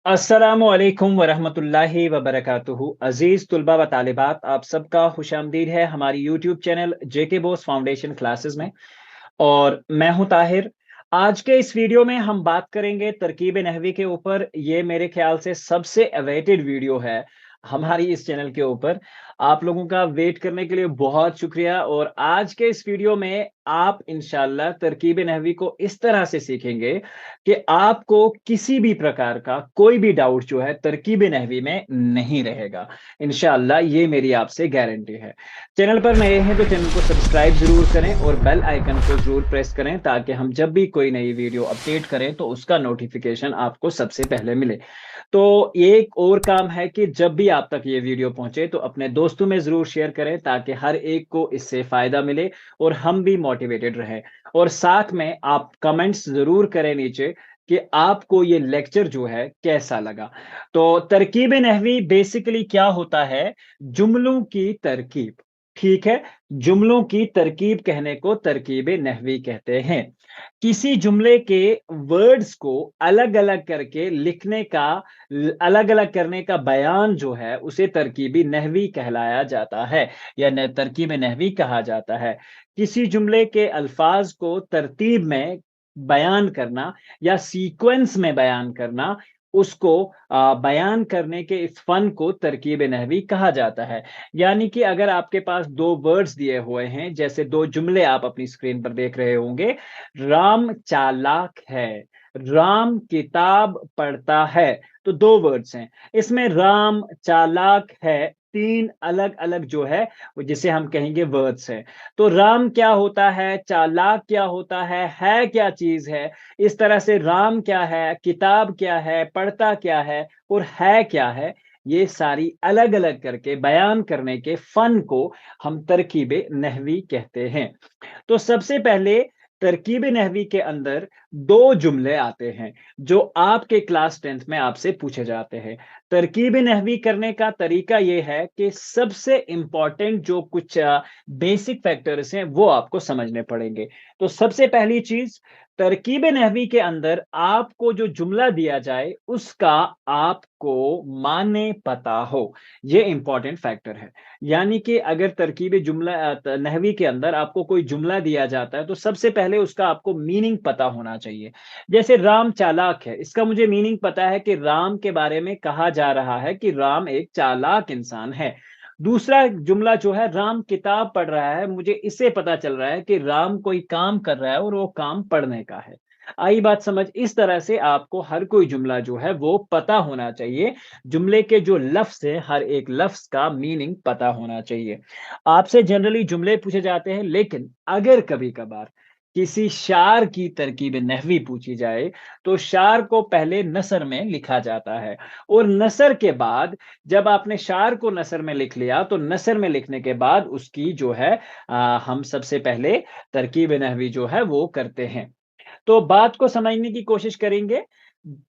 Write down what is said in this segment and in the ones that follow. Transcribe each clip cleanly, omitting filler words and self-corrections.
अस्सलामुअलैकुम वरहमतुल्लाहि वबरकातुहू। अजीज तुलबा व तालिबात, आप सबका खुशामदीद है हमारी यूट्यूब चैनल जेके बोस फाउंडेशन क्लासेस में। और मैं हूं ताहिर। आज के इस वीडियो में हम बात करेंगे तरकीब नहवी के ऊपर। ये मेरे ख्याल से सबसे अवेटेड वीडियो है हमारी इस चैनल के ऊपर। आप लोगों का वेट करने के लिए बहुत शुक्रिया। और आज के इस वीडियो में आप इंशाल्लाह तरकीब नहवी को इस तरह से सीखेंगे कि आपको किसी भी प्रकार का कोई भी डाउट जो है तरकीब नहवी में नहीं रहेगा। इंशाल्लाह ये मेरी आपसे गारंटी है। चैनल पर नए हैं तो चैनल को सब्सक्राइब जरूर करें और बेल आइकन को जरूर प्रेस करें ताकि हम जब भी कोई नई वीडियो अपडेट करें तो उसका नोटिफिकेशन आपको सबसे पहले मिले। तो एक और काम है कि जब भी आप तक ये वीडियो पहुंचे तो अपने दोस्तों में जरूर शेयर करें ताकि हर एक को इससे फायदा मिले और हम भी मोटिवेटेड रहें। और साथ में आप कमेंट्स जरूर करें नीचे कि आपको ये लेक्चर जो है कैसा लगा। तो तरकीब नहवी बेसिकली क्या होता है? जुमलों की तरकीब। ठीक है। जुमलों की तरकीब कहने को तरकीब नहवी कहते हैं। किसी जुमले के वर्ड्स को अलग अलग करके लिखने का, अलग अलग करने का बयान जो है उसे तरकीबी नहवी कहलाया जाता है या तरकीब नहवी कहा जाता है। किसी जुमले के अल्फाज को तरतीब में बयान करना या सीक्वेंस में बयान करना, उसको बयान करने के इस फन को तरकीब नहवी कहा जाता है। यानी कि अगर आपके पास दो वर्ड्स दिए हुए हैं, जैसे दो जुमले आप अपनी स्क्रीन पर देख रहे होंगे। राम चालाक है, राम किताब पढ़ता है। तो दो वर्ड्स हैं इसमें, राम चालाक है। तीन अलग अलग जो है वो जिसे हम कहेंगे वर्ड्स हैं। तो राम क्या होता है, चालाक क्या होता है क्या चीज है। इस तरह से राम क्या है, किताब क्या है, पढ़ता क्या है और है क्या है। ये सारी अलग अलग करके बयान करने के फन को हम तरकीब नहवी कहते हैं। तो सबसे पहले तरकीब नहवी के अंदर दो जुमले आते हैं जो आपके क्लास 10th में आपसे पूछे जाते हैं। तरकीब नहवी करने का तरीका यह है कि सबसे इंपॉर्टेंट जो कुछ बेसिक फैक्टर्स हैं वो आपको समझने पड़ेंगे। तो सबसे पहली चीज, तरकीब नहवी के अंदर आपको जो जुमला दिया जाए उसका आपको माने पता हो। ये इंपॉर्टेंट फैक्टर है। यानी कि अगर तरकीब जुमला नहवी के अंदर आपको कोई जुमला दिया जाता है तो सबसे पहले उसका आपको मीनिंग पता होना चाहिए। जैसे राम चालाक है, इसका मुझे मीनिंग पता है कि राम के बारे में कहा जा रहा है कि राम एक चालाक इंसान है। दूसरा जुमला जो है, राम किताब पढ़ रहा है, मुझे इससे पता चल रहा है कि राम कोई काम कर रहा है और वो काम पढ़ने का है। आई बात समझ? इस तरह से आपको हर कोई जुमला जो है वो पता होना चाहिए। जुमले के जो लफ्ज है हर एक लफ्ज का मीनिंग पता होना चाहिए। आपसे जनरली जुमले पूछे जाते हैं, लेकिन अगर कभी कभार किसी शार की तरकीब नहवी पूछी जाए तो शार को पहले नसर में लिखा जाता है। और नसर के बाद, जब आपने शार को नसर में लिख लिया तो नसर में लिखने के बाद उसकी जो है हम सबसे पहले तरकीब नहवी जो है वो करते हैं। तो बात को समझने की कोशिश करेंगे।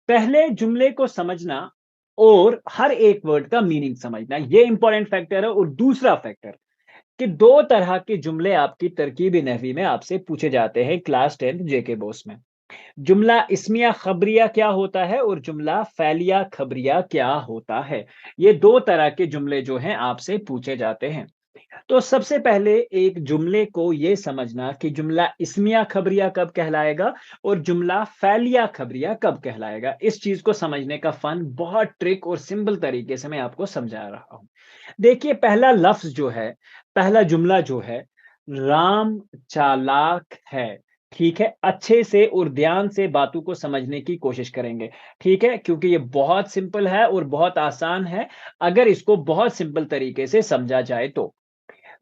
पहले जुमले को समझना और हर एक वर्ड का मीनिंग समझना, ये इंपॉर्टेंट फैक्टर है। और दूसरा फैक्टर कि दो तरह के जुमले आपकी तरकीब नहवी में आपसे पूछे जाते हैं क्लास 10th जेके बोस में। जुमला इस्मिया खबरिया क्या होता है और जुमला फैलिया खबरिया क्या होता है। ये दो तरह के जुमले जो हैं आपसे पूछे जाते हैं। तो सबसे पहले एक जुमले को यह समझना कि जुमला इस्मिया खबरिया कब कहलाएगा और जुमला फैलिया खबरिया कब कहलाएगा। इस चीज को समझने का फन बहुत ट्रिक और सिंपल तरीके से मैं आपको समझा रहा हूं। देखिए, पहला लफ्ज जो है, पहला जुमला जो है, राम चालाक है। ठीक है, अच्छे से और ध्यान से बातों को समझने की कोशिश करेंगे। ठीक है, क्योंकि ये बहुत सिंपल है और बहुत आसान है अगर इसको बहुत सिंपल तरीके से समझा जाए तो।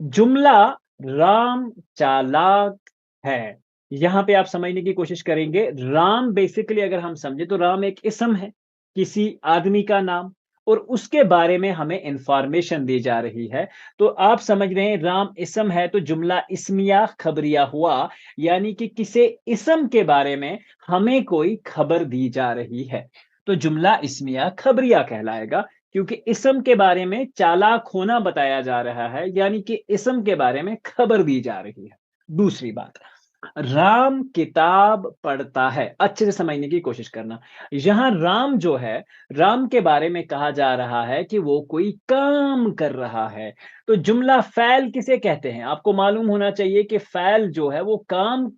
जुमला राम चालाक है, यहां पे आप समझने की कोशिश करेंगे। राम बेसिकली अगर हम समझे तो राम एक इसम है, किसी आदमी का नाम, और उसके बारे में हमें इंफॉर्मेशन दी जा रही है। तो आप समझ रहे हैं राम इसम है तो जुमला इस्मिया खबरिया हुआ। यानी कि किसी इसम के बारे में हमें कोई खबर दी जा रही है तो जुमला इस्मिया खबरिया कहलाएगा, क्योंकि इसम के बारे में चालाक होना बताया जा रहा है, यानी कि इसम के बारे में खबर दी जा रही है। दूसरी बात, राम किताब पढ़ता है। अच्छे से समझने की कोशिश करना। यहाँ राम जो है, राम के बारे में कहा जा रहा है कि वो कोई काम कर रहा है। तो जुमला फ़ैल किसे कहते हैं? आपको मालूम होना चाहिए कि फ़ैल जो है वो काम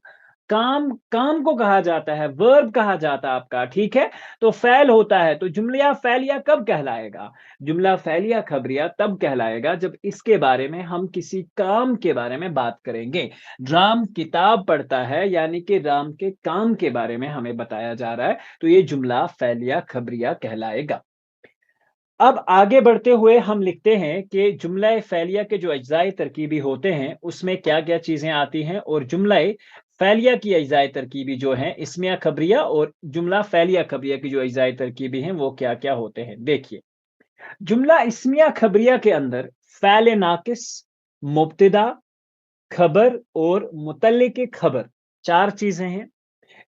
काम काम को कहा जाता है, वर्ब कहा जाता है आपका, ठीक है? तो फ़ैल होता है, तो जुमला फ़ैलिया कब कहलाएगा? जुमला फ़ैलिया ख़बरिया तब कहलाएगा जब इसके बारे में हम किसी काम के बारे में बात करेंगे। राम किताब पढ़ता है, यानी कि राम के काम के बारे में हमें बताया जा रहा है, तो ये जुमला फ़ैलिया ख़बरिया कहलाएगा। अब आगे बढ़ते हुए हम लिखते हैं कि जुमला फ़ैलिया के जो अज्ज़ाए तरकीबी होते हैं, उसमें क्या-क्या चीज़ें आती हैं और जुमला फ़ैलिया की अज्ज़ाए तरकीबी जो हैं, इस्मिया ख़बरिया और जुमला फ़ैलिया ख़बरिया की जो अज्ज़ाए तरकीबी हैं, वो क्या-क्या होते हैं? देखिए, जुमला इस्मिया ख़बरिया के अंदर फ़ैल नाक़िस, मुब्तदा, खबर और मुतल्लिक़ खबर 4 चीज़ें हैं।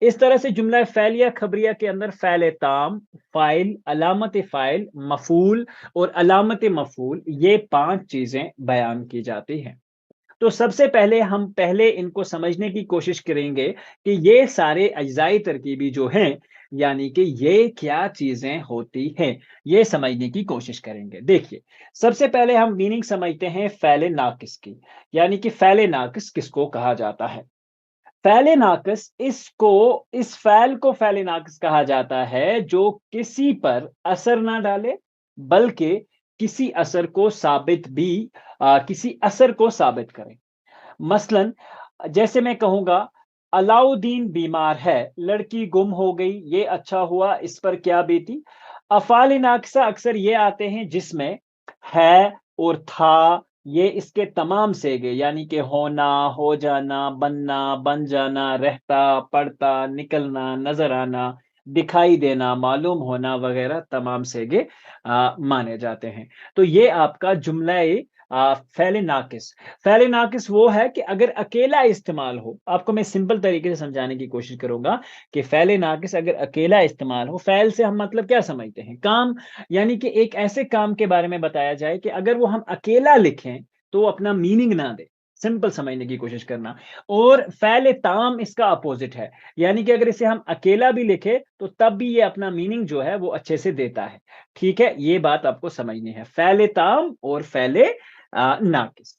इस तरह से जुमला फ़ैलिया ख़बरिया के अंदर फ़ैल ताम, फ़ाइल, अलामत फ़ाइल, मफ़ूल और अलामत मफ़ूल ये 5 चीज़ें बयान की जाती हैं। तो सबसे पहले हम पहले इनको समझने की कोशिश करेंगे कि ये सारे अज्ज़ाए तरकीबी जो हैं, यानी कि ये क्या चीज़ें होती हैं, ये समझने की कोशिश करेंगे। देखिए, सबसे पहले हम मीनिंग समझते हैं फ़ैल नाक़िस की, यानी कि फ़ैल नाक़िस किसको कहा जाता है? फ़ैल नाक़िस इस फ़ैल को फ़ैल नाक़िस कहा जाता है जो किसी पर असर ना डाले, बल्कि किसी असर को साबित करे। मसलन जैसे मैं कहूँगा अलाउद्दीन बीमार है, लड़की गुम हो गई, ये अच्छा हुआ, इस पर क्या बीती? अफ़ाल नाक़िसा अक्सर ये आते हैं जिसमें है और था ये इसके तमाम सेगे यानी कि होना, हो जाना, बनना, बन जाना, रहता, पढ़ता, निकलना, नज़र आना, दिखाई देना, मालूम होना वग़ैरह तमाम सेगे माने जाते हैं। तो ये आपका जुमला-ए फ़ैल नाक़िस फ़ैल नाक़िस वो है कि अगर अकेला इस्तेमाल हो, आपको मैं सिंपल तरीके से समझाने की कोशिश करूँगा कि फ़ैल नाक़िस अगर अकेला इस्तेमाल हो, फ़ैल से हम मतलब क्या समझते हैं? काम, यानी कि एक ऐसे काम के बारे में बताया जाए कि अगर वो हम अकेला लिखें, तो वो अपना मीनिंग ना दे। सिंपल समझने की कोशिश करना और फ़ैल ताम इसका अपोज़िट है, यानी कि अगर इसे हम अकेला भी लिखें, तो तब भी ये अपना मीनिंग जो है, वो अच्छे से देता है। ठीक है? ये बात आपको समझनी है। फ़ैल ताम और फ़ैल नाक़िस।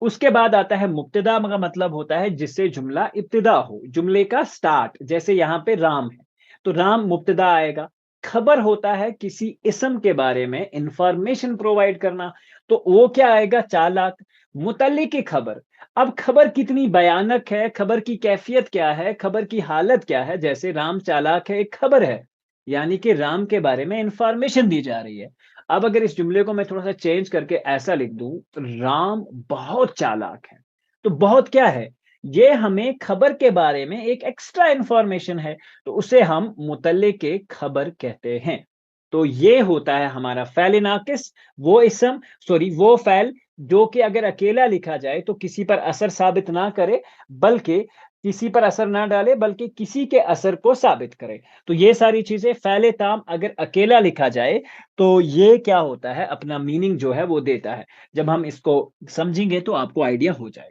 उसके बाद आता है मुब्तदा का मतलब होता है जिससे जुमला इब्तिदा हो, जुमले का स्टार्ट, जैसे यहाँ पे राम है, तो राम मुब्तदा आएगा। खबर होता है किसी इस्म के बारे में इन्फॉर्मेशन प्रोवाइड करना, तो वो क्या आएगा? चालाक। मुतल्लिक़ खबर, अब खबर कितनी भयानक है, खबर की कैफ़ियत क्या है, खबर की हालत क्या है, जैसे राम चालाक है, एक खबर है, यानी कि राम के बारे में इन्फॉर्मेशन दी जा रही है। अब अगर इस जुमले को मैं थोड़ा-सा चेंज करके ऐसा लिख दूँ, राम बहुत चालाक है। तो बहुत क्या है? ये हमें खबर के बारे में एक एक्स्ट्रा इन्फॉर्मेशन है, तो उसे हम मुतल्लिक़ खबर कहते हैं। तो ये होता है हमारा फ़ैल नाक़िस, वो फ़ैल जो कि अगर अकेला लिखा जाए तो किसी पर असर साबित ना करे, बल्कि किसी पर असर ना डाले, बल्कि किसी के असर को साबित करे। तो ये सारी चीज़ें फ़ैल ताम अगर अकेला लिखा जाए, तो ये क्या होता है, अपना मीनिंग जो है वो देता है। जब हम इसको समझेंगे तो आपको आइडिया हो जाएगा।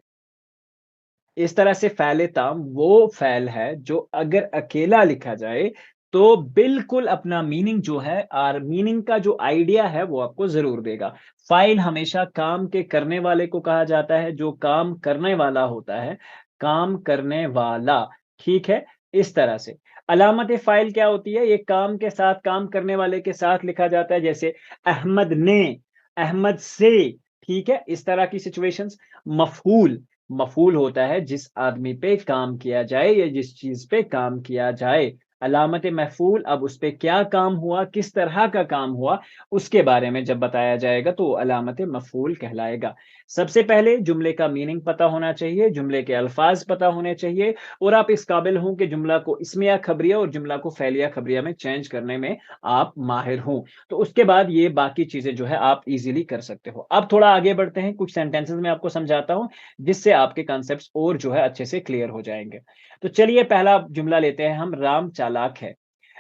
इस तरह से फ़ैल ताम वो फ़ैल है जो अगर अकेला लिखा जाए, तो बिल्कुल अपना मीनिंग जो है और मीनिंग का जो आइडिया है वो आपको ज़रूर देगा। फ़ाइल हमेशा काम के करने वाले को कहा जाता है, जो काम करने वाला होता है, काम करने वाला, ठीक है? इस तरह से। अलामत फ़ाइल क्या होती है? ये काम के साथ, काम करने वाले के साथ लिखा जाता है, जैसे अहमद ने, अहमद से, ठीक है? इस तरह की सिचुएशंस। मफ़ऊल, मफ़ऊल होता है जिस आदमी पे काम किया जाए या जिस चीज़ पे काम किया जाए। अलामत मफ़ऊल, अब उस पे क्या काम हुआ, किस तरह का काम हुआ, उसके बारे में जब बताया जाएगा तो वो अलामत मफ़ऊल कहलाएगा। सबसे पहले जुमले का मीनिंग पता होना चाहिए, जुमले के अल्फ़ाज़ पता होने चाहिए और आप इस काबिल हों कि जुमला को इस्मिया ख़बरिया और जुमला को फ़ैलिया ख़बरिया में चेंज करने में आप माहिर हों। तो उसके बाद ये बाकी चीज़ें जो है आप ईज़िली कर सकते हो। अब थोड़ा आगे बढ़ते हैं, कुछ सेंटेंसेस मैं आपको समझाता हूँ, जिससे आपके कॉन्सेप्ट्स और जो है अच्छे से क्लियर हो जाएँगे। तो चलिए पहला जुमला लेते हैं हम, राम चालाक है।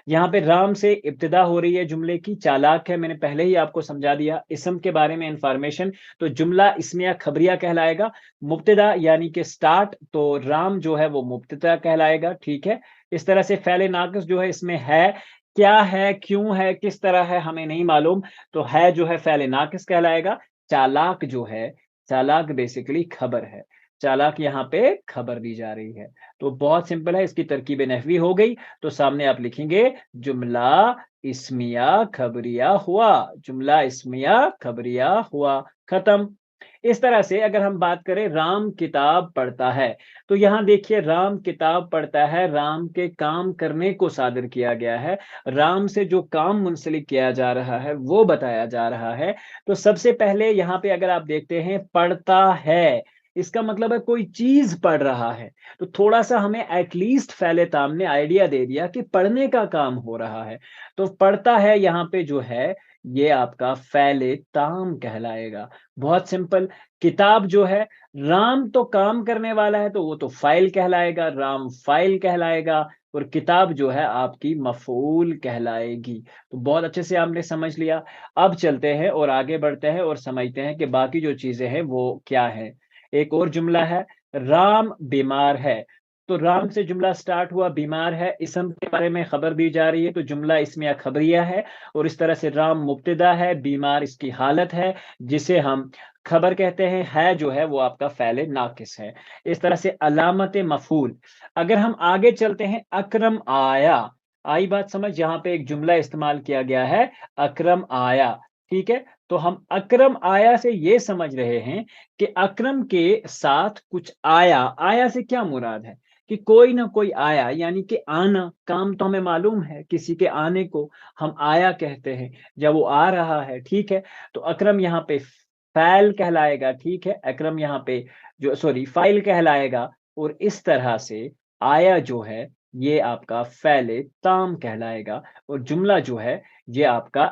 यहाँ पे राम से इब्तिदा हो रही है जुमले की, चालाक है, मैंने पहले ही आपको समझा दिया। इस्म के बारे में इंफॉर्मेशन, तो जुमला इस्मिया खबरिया कहलाएगा। मुब्तदा यानी कि स्टार्ट, तो राम जो है वो मुब्तदा कहलाएगा, ठीक है। इस तरह से फ़ेल नाक़िस जो है इसमें है, क्या है, क्यों है, किस तरह है, हमें नहीं मालूम, तो है जो है फ़ेल नाक़िस कहलाएगा। चालाक जो है, चालाक बेसिकली खबर है। चालाक यहाँ पे खबर दी जा रही है। तो बहुत सिंपल है, इसकी तरकीब नहवी हो गई। तो सामने आप लिखेंगे जुमला इस्मिया खबरिया हुआ, जुमला इस्मिया खबरिया हुआ, खत्म। इस तरह से अगर हम बात करें राम किताब पढ़ता है, तो यहाँ देखिए राम किताब पढ़ता है, राम के काम करने को सादिर किया गया है, राम से जो काम मुंसलिक किया जा रहा है वो बताया जा रहा है। तो सबसे पहले यहाँ पे अगर आप देखते हैं पढ़ता है, इसका मतलब है कोई चीज़ पढ़ रहा है। तो थोड़ा-सा हमें एट लीस्ट फ़ैले ताम ने आइडिया दे दिया कि पढ़ने का काम हो रहा है। तो पढ़ता है यहाँ पे जो है, ये आपका फ़ैले ताम कहलाएगा। बहुत सिंपल, किताब जो है, राम तो काम करने वाला है, तो वो तो फ़ाइल कहलाएगा, राम फ़ाइल कहलाएगा और किताब जो है आपकी मफ़ऊल कहलाएगी। तो बहुत अच्छे से आपने समझ लिया। अब चलते हैं और आगे बढ़ते हैं और समझते हैं कि बाकी जो चीज़ें हैं वो क्या हैं। एक और जुमला है, राम बीमार है। तो राम से जुमला स्टार्ट हुआ, बीमार है, इस्म के बारे में खबर दी जा रही है, तो जुमला इस्मिया खबरिया है और इस तरह से राम मुब्तदा है, बीमार इसकी हालत है, जिसे हम खबर कहते हैं, है जो है वो आपका फ़ैले नाक़िस है। इस तरह से अलामत मफ़ऊल। अगर हम आगे चलते हैं, अकरम आया, आई बात समझ? यहाँ पे एक जुमला इस्तेमाल किया गया है, अकरम आया, ठीक है? तो हम अकरम आया से ये समझ रहे हैं कि अकरम के साथ कुछ आया। आया से क्या मुराद है? कि कोई ना कोई आया, यानी कि आना, काम तो हमें मालूम है, किसी के आने को हम आया कहते हैं, जब वो आ रहा है, ठीक है? तो अकरम यहाँ पे फ़ैल कहलाएगा, ठीक है? अकरम यहाँ पे जो सॉरी फ़ाइल कहलाएगा और इस तरह से आया जो है, ये आपका फ़ैले ताम कहलाएगा और जुमला जो है, ये आपका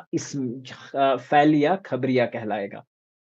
फ़ैलिया खबरिया कहलाएगा।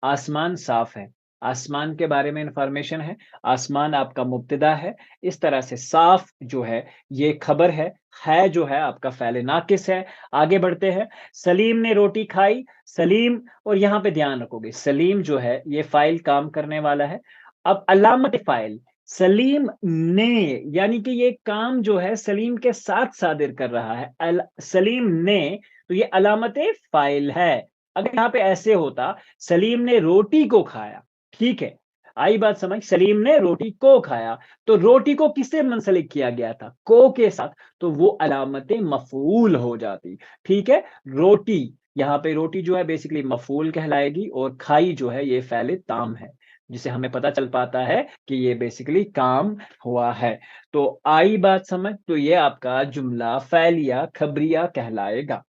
आसमान साफ है, आसमान के बारे में इन्फॉर्मेशन है, आसमान आपका मुब्तदा है, इस तरह से साफ जो है ये खबर है जो है आपका फ़ैल नाक़िस है। आगे बढ़ते हैं, सलीम ने रोटी खाई, सलीम और यहाँ पे ध्यान रखोगे, सलीम जो है ये फ़ाइल काम करने वाला है। अब अलामत फ़ाइल, सलीम ने यानी कि ये काम जो है सलीम के साथ सादिर कर रहा है। सलीम ने, तो ये अलामत फ़ाइल है। अगर यहाँ पे ऐसे होता, सलीम ने रोटी को खाया, ठीक है? आई बात समझ? सलीम ने रोटी को खाया, तो रोटी को किससे मुंसलिक किया गया था? को के साथ, तो वो अलामत मफ़ऊल हो जाती, ठीक है? रोटी, यहाँ पे रोटी जो है बेसिकली मफ़ऊल कहलाएगी और खाई जो है ये फ़ैल ताम है, जिससे हमें पता चल पाता है कि ये बेसिकली काम हुआ है। तो आई बात समझ? तो ये आपका जुमला फ़ैलिया खबरिया कहलाएगा।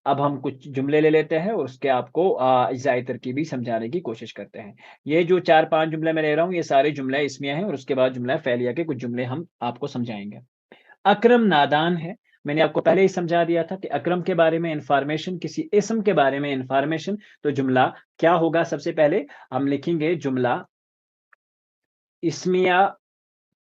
अब हम कुछ जुमले ले लेते हैं और उसके आपको अज्ज़ाए तरकीबी समझाने की कोशिश करते हैं। ये जो 4-5 जुमले मैं ले रहा हूँ, ये सारे जुमले इस्मिया हैं और उसके बाद जुमला फ़ैलिया के कुछ जुमले हम आपको समझाएँगे। अकरम नादान है, मैंने आपको पहले ही समझा दिया था कि अकरम के बारे में इन्फॉर्मेशन, किसी इस्म के बारे में इन्फॉर्मेशन, तो जुमला क्या होगा? सबसे पहले हम लिखेंगे जुमला इस्मिया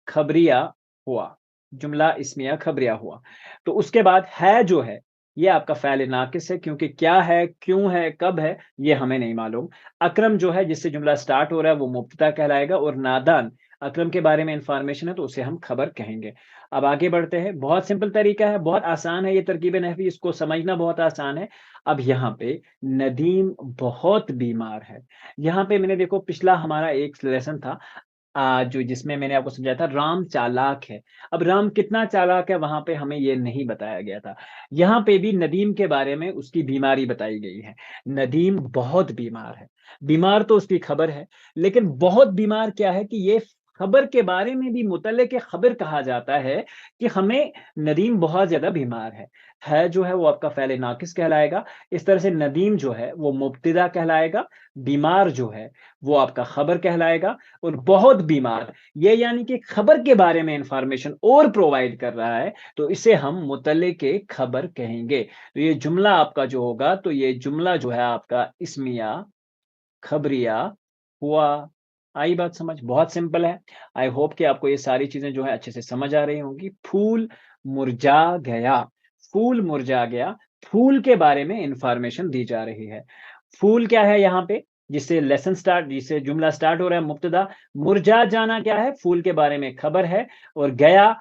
खबरिया हुआ, जुमला इस्मिया खबरिया हुआ। तो उसके बाद है जो है, ये आपका फ़ैल नाक़िस है क्योंकि क्या है, क्यों है, कब है, ये हमें नहीं मालूम। अकरम जो है जिससे जुमला स्टार्ट हो रहा है वो मुब्तदा कहलाएगा और नादान, अकरम के बारे में इन्फॉर्मेशन है तो उसे हम खबर कहेंगे। अब आगे बढ़ते हैं, बहुत सिंपल तरीका है, बहुत आसान है ये तरकीब नहवी, इसको समझना बहुत आसान है। अब यहाँ पे नदीम बहुत बीमार है। यहाँ पे मैंने देखो पिछला हमारा एक लेसन था जो जिसमें मैंने आपको समझाया था राम चालाक है। अब राम कितना चालाक है वहाँ पे हमें ये नहीं बताया गया था। यहाँ पे भी नदीम के बारे में उसकी बीमारी बताई गई है। नदीम बहुत बीमार है। बीमार तो उसकी खबर है, लेकिन बहुत बीमार क्या है कि ये खबर के बारे में भी मुतल्लिक़ ख़बर कहा जाता है कि हमें नदीम बहुत ज़्यादा बीमार है। है जो है वो आपका फ़ैल नाक़िस कहलाएगा। इस तरह से नदीम जो है वो मुब्तदा कहलाएगा, बीमार जो है वो आपका खबर कहलाएगा और बहुत बीमार, ये यानी कि खबर के बारे में इन्फॉर्मेशन और प्रोवाइड कर रहा है, तो इसे हम मुतल्लिक़ खबर कहेंगे। तो ये जुमला आपका जो होगा, तो ये जुमला जो है आपका इस्मिया खबरिया हुआ। आई बात समझ? बहुत सिंपल है। आई होप कि आपको ये सारी चीज़ें जो है अच्छे से समझ आ रही होंगी। फूल मुरझा गया, फूल मुरझा गया, फूल के बारे में इंफॉर्मेशन दी जा रही है। फूल क्या है यहाँ पे, जिससे जुमला स्टार्ट हो रहा है, मुब्तदा। मुरझा जाना क्या है, फूल के बारे में खबर है। और गया,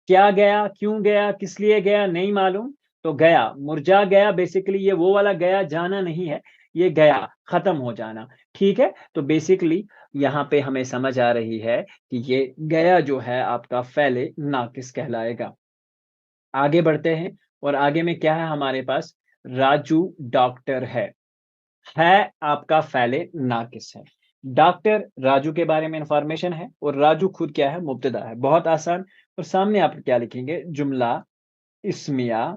क्या गया, क्यों गया, किस लिए गया, नहीं मालूम, तो गया, मुरझा गया, बेसिकली ये वो वाला गया जाना नहीं है, ये गया खत्म हो जाना। ठीक है, तो बेसिकली यहाँ पे हमें समझ आ रही है कि ये गया जो है आपका फ़ैले नाक़िस कहलाएगा। आगे बढ़ते हैं और आगे में क्या है हमारे पास, राजू डॉक्टर है आपका फ़ैले नाक़िस है। डॉक्टर राजू के बारे में इन्फॉर्मेशन है और राजू खुद क्या है, मुब्तदा है। बहुत आसान। और सामने आप क्या लिखेंगे, जुमला इस्मिया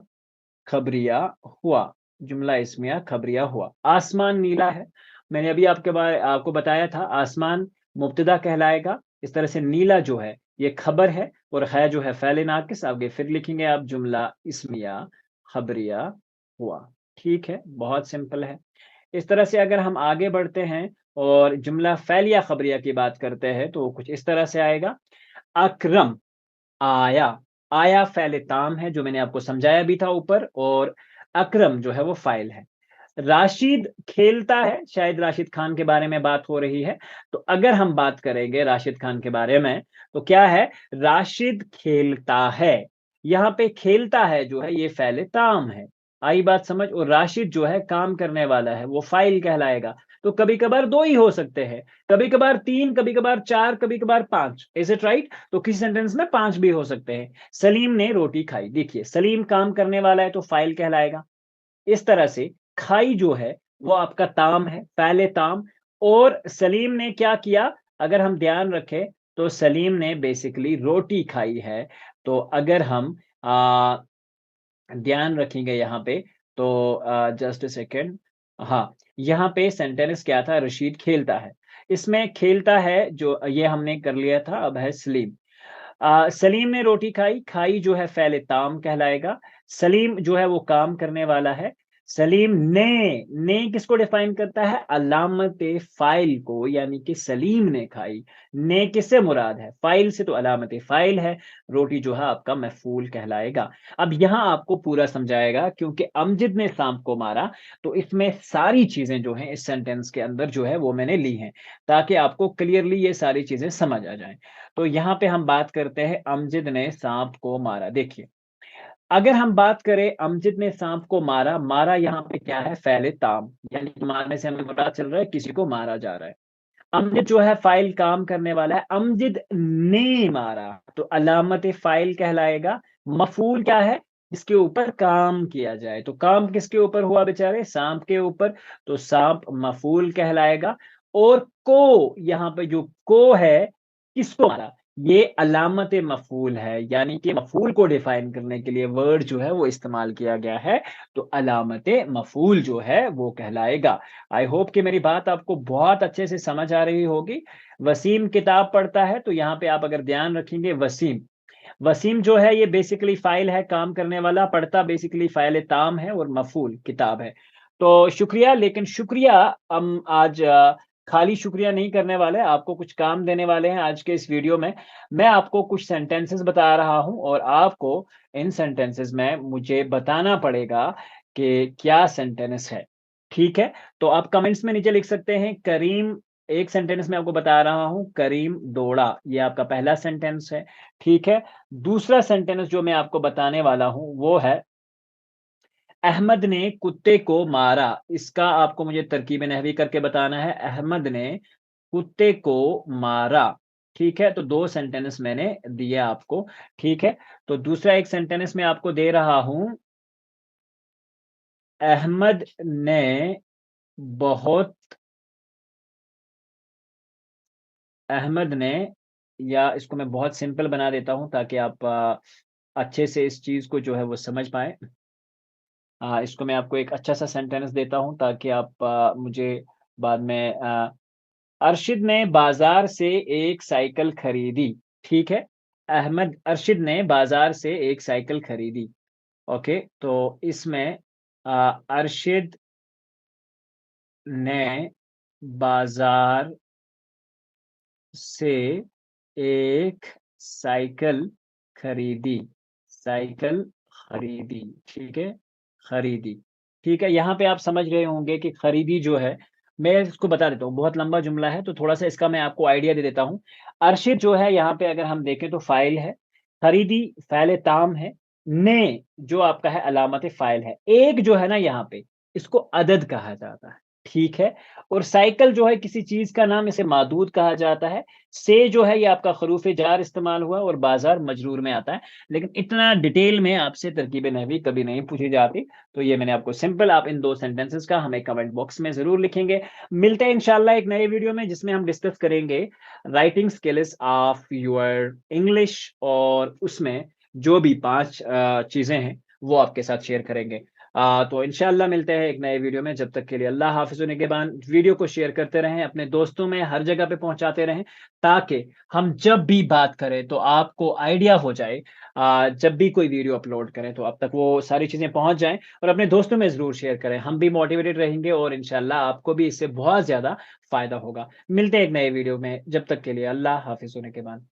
खबरिया हुआ, जुमला इस्मिया खबरिया हुआ। आसमान नीला है, मैंने अभी आपको बताया था, आसमान मुब्तदा कहलाएगा। इस तरह से नीला जो है ये खबर है और है जो है फ़ैले नाक़िस। आगे फिर लिखेंगे आप जुमला इस्मिया खबरिया हुआ। ठीक है, बहुत सिंपल है। इस तरह से अगर हम आगे बढ़ते हैं और जुमला फ़ैलिया खबरिया की बात करते हैं तो कुछ इस तरह से आएगा, अकरम आया। आया फ़ैल ताम है, जो मैंने आपको समझाया भी था ऊपर, और अकरम जो है वो फ़ाइल है। राशिद खेलता है, शायद राशिद खान के बारे में बात हो रही है। तो अगर हम बात करेंगे राशिद खान के बारे में, तो क्या है, राशिद खेलता है। यहाँ पे खेलता है जो है ये फ़ैल ताम है। आई बात समझ? और राशिद जो है काम करने वाला है, वो फ़ाइल कहलाएगा। तो कभी-कभार 2 ही हो सकते हैं, कभी-कभार 3, कभी-कभार 4, कभी-कभार 5, इज़ इट राइट? तो किसी सेंटेंस में 5 भी हो सकते हैं। सलीम ने रोटी खाई, देखिए सलीम काम करने वाला है तो फ़ाइल कहलाएगा। इस तरह से खाई जो है वो आपका ताम है, फ़ैल ताम। और सलीम ने क्या किया, अगर हम ध्यान रखें तो सलीम ने बेसिकली रोटी खाई है। तो अगर हम ध्यान रखेंगे यहाँ पे, तो जस्ट अ सेकंड, हाँ, यहाँ पे सेंटेंस क्या था, रशीद खेलता है। इसमें खेलता है जो ये हमने कर लिया था, अब है सलीम। सलीम ने रोटी खाई, खाई जो है फ़ैल ताम कहलाएगा। सलीम जो है वो काम करने वाला है। सलीम ने किसको डिफाइन करता है, अलामत फ़ाइल को, यानी कि सलीम ने खाई। ने किससे मुराद है, फ़ाइल से, तो अलामत फ़ाइल है। रोटी जो है आपका मफ़ऊल कहलाएगा। अब यहाँ आपको पूरा समझाएगा, क्योंकि अमजद ने साँप को मारा, तो इसमें सारी चीज़ें जो हैं इस सेंटेंस के अंदर जो है वो मैंने ली हैं, ताकि आपको क्लियरली ये सारी चीज़ें समझ आ जाएँ। तो यहाँ पे हम बात करते हैं अमजद ने साँप को मारा। देखिए, अगर हम बात करें अमजद ने साँप को मारा, मारा यहाँ पे क्या है, फ़ैल ताम, यानी कि मारने से हमें पता चल रहा है किसी को मारा जा रहा है। अमजद जो है फ़ाइल काम करने वाला है, अमजद ने मारा, तो अलामत फ़ाइल कहलाएगा। मफ़ऊल क्या है, जिसके ऊपर काम किया जाए, तो काम किसके ऊपर हुआ बेचारे, साँप के ऊपर, तो साँप मफ़ऊल कहलाएगा। और को, यहाँ पे जो को है, किसको मारा, ये अलामत मफ़ऊल है, यानी कि मफ़ऊल को डिफाइन करने के लिए वर्ड जो है वो इस्तेमाल किया गया है, तो अलामत मफ़ऊल जो है वो कहलाएगा। आई होप कि मेरी बात आपको बहुत अच्छे से समझ आ रही होगी। वसीम किताब पढ़ता है, तो यहाँ पे आप अगर ध्यान रखेंगे, वसीम, वसीम जो है ये बेसिकली फ़ाइल है, काम करने वाला, पढ़ता बेसिकली फ़ाइल ताम है और मफ़ऊल किताब है। तो शुक्रिया, लेकिन शुक्रिया हम आज खाली शुक्रिया नहीं करने वाले, आपको कुछ काम देने वाले हैं आज के इस वीडियो में। मैं आपको कुछ सेंटेंसेस बता रहा हूँ और आपको इन सेंटेंसेस में मुझे बताना पड़ेगा कि क्या सेंटेंस है, ठीक है? तो आप कमेंट्स में नीचे लिख सकते हैं, करीम, एक सेंटेंस मैं आपको बता रहा हूँ, करीम दौड़ा, ये आपका पहला सेंटेंस है, ठीक है? दूसरा सेंटेंस जो मैं आपको बताने वाला हूँ, वो है, अहमद ने कुत्ते को मारा। इसका आपको मुझे तरकीब नहवी करके बताना है। अहमद ने कुत्ते को मारा, ठीक है? तो 2 सेंटेंस मैंने दिए आपको, ठीक है? तो दूसरा एक सेंटेंस मैं आपको दे रहा हूँ, अहमद ने बहुत अहमद ने, या इसको मैं बहुत सिंपल बना देता हूँ ताकि आप अच्छे से इस चीज़ को जो है वो समझ पाएँ। इसको मैं आपको एक अच्छा-सा सेंटेंस देता हूँ ताकि आप मुझे बाद में अरशद ने बाज़ार से एक साइकिल खरीदी, ठीक है? अरशद ने बाज़ार से एक साइकिल खरीदी, ओके? तो इसमें अरशद ने बाज़ार से एक साइकिल खरीदी, साइकिल खरीदी, ठीक है? खरीदी, ठीक है? यहाँ पे आप समझ रहे होंगे कि खरीदी जो है, मैं इसको बता देता हूँ, बहुत लंबा जुमला है, तो थोड़ा-सा इसका मैं आपको आइडिया दे देता हूँ। अरशिद जो है यहाँ पे अगर हम देखें तो फ़ाइल है, खरीदी फ़ैल ताम है, ने जो आपका है अलामत फ़ाइल है। एक जो है ना यहाँ पे, इसको अदद कहा जाता है, ठीक है? और साइकिल जो है किसी चीज़ का नाम, इसे मादूद कहा जाता है। से जो है ये आपका हरूफ़ जार इस्तेमाल हुआ और बाज़ार मजरूर में आता है। लेकिन इतना डिटेल में आपसे तरकीब-ए-नहवी कभी नहीं पूछी जाती, तो ये मैंने आपको सिंपल आप इन 2 सेंटेंसेस का हमें कमेंट बॉक्स में ज़रूर लिखेंगे। मिलते हैं इंशाअल्लाह एक नए वीडियो में जिसमें हम डिस्कस करेंगे writing skills of your English और उसमें जो भी 5 चीज़ें हैं, वो आपके साथ शेयर करेंगे। तो इंशाअल्लाह मिलते हैं एक नए वीडियो में, जब तक के लिए अल्लाह हाफ़िज़ व निगहबान। वीडियो को शेयर करते रहें, अपने दोस्तों में हर जगह पे पहुँचाते रहें, ताकि हम जब भी बात करें तो आपको आइडिया हो जाए जब भी कोई वीडियो अपलोड करें तो अब तक वो सारी चीज़ें पहुँच जाएँ और अपने दोस्तों में ज़रूर शेयर करें। हम भी मोटिवेटेड रहेंगे और इंशाअल्लाह आपको भी इससे बहुत ज़्यादा फ़ायदा होगा। मिलते हैं एक नए वीडियो में, जब तक के लिए अल्लाह हाफ़िज़ व निगहबान।